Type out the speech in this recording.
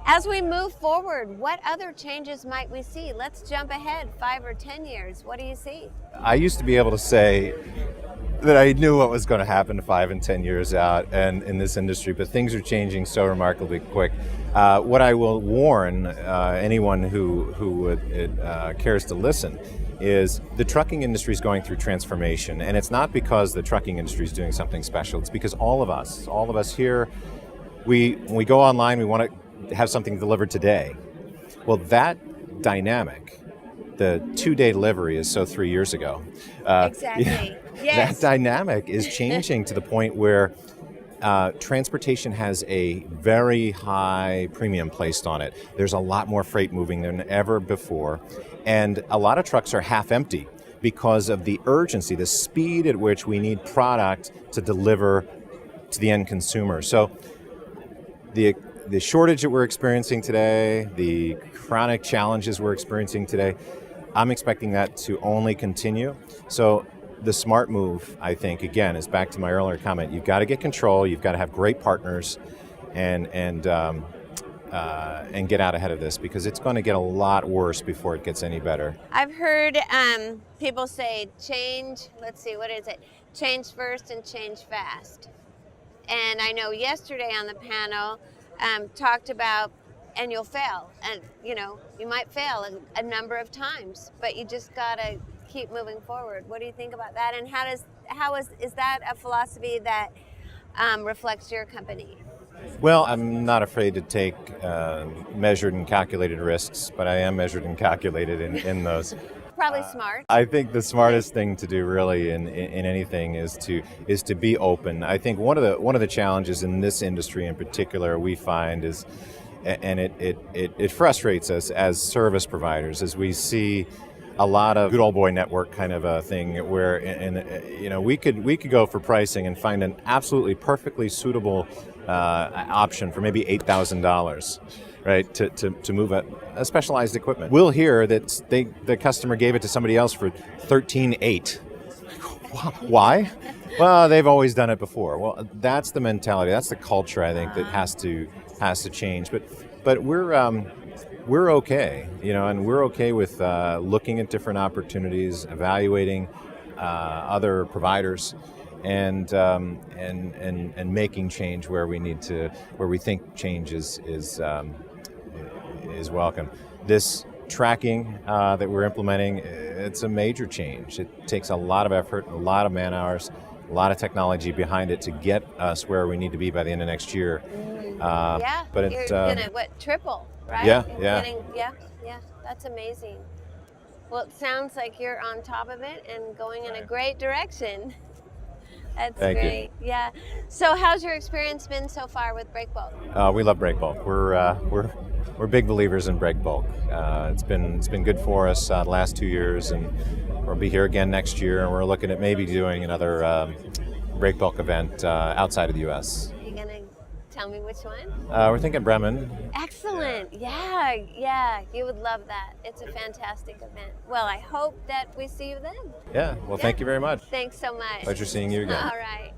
As we move forward, what other changes might we see? Let's jump ahead 5 or 10 years. What do you see? I used to be able to say that I knew what was going to happen 5 and 10 years out and in this industry, but things are changing so remarkably quick. What I will warn anyone who cares to listen is the trucking industry is going through transformation, and it's not because the trucking industry is doing something special. It's because all of us here, when we go online, we want to have something delivered today. Well, that dynamic, the 2-day delivery is so 3 years ago. Exactly. Yeah, Yes. that dynamic is changing to the point where transportation has a very high premium placed on it. There's a lot more freight moving than ever before, and a lot of trucks are half empty because of the urgency, the speed at which we need product to deliver to the end consumer. So the shortage that we're experiencing today, the chronic challenges we're experiencing today, I'm expecting that to only continue. So the smart move, I think, again, is back to my earlier comment. You've got to get control. You've got to have great partners, and get out ahead of this, because it's going to get a lot worse before it gets any better. I've heard people say change, let's see, what is it? Change first and change fast. And I know yesterday on the panel talked about, and you'll fail. And, you might fail a number of times, but you just got to keep moving forward. What do you think about that? And is that a philosophy that reflects your company? Well, I'm not afraid to take measured and calculated risks, but I am measured and calculated in those. Probably smart. I think the smartest thing to do really in anything is to be open. I think one of the challenges in this industry in particular we find is, and it frustrates us as service providers, as we see a lot of good old boy network kind of a thing where we could go for pricing and find an absolutely perfectly suitable option for maybe $8,000, right, to move a specialized equipment. We'll hear that the customer gave it to somebody else for $13,800. Why? Well, they've always done it before. Well, that's the mentality. That's the culture, I think, that has to change. But we're okay, and we're okay with looking at different opportunities, evaluating other providers, and making change where we think change is welcome. This tracking that we're implementing, it's a major change. It takes a lot of effort, a lot of man hours, a lot of technology behind it to get us where we need to be by the end of next year. But you're gonna triple, right? Yeah. That's amazing. Well, it sounds like you're on top of it and going in a great direction. That's Thank great. you. Yeah. So, how's your experience been so far with Breakbulk? We love Breakbulk. We're big believers in Breakbulk. It's been good for us the last 2 years, and we'll be here again next year. And we're looking at maybe doing another Breakbulk event outside of the U.S. Are you gonna tell me which one? We're thinking Bremen. Excellent. Yeah. You would love that. It's a fantastic event. Well, I hope that we see you then. Yeah. Well, thank you very much. Thanks so much. Pleasure seeing you again. All right.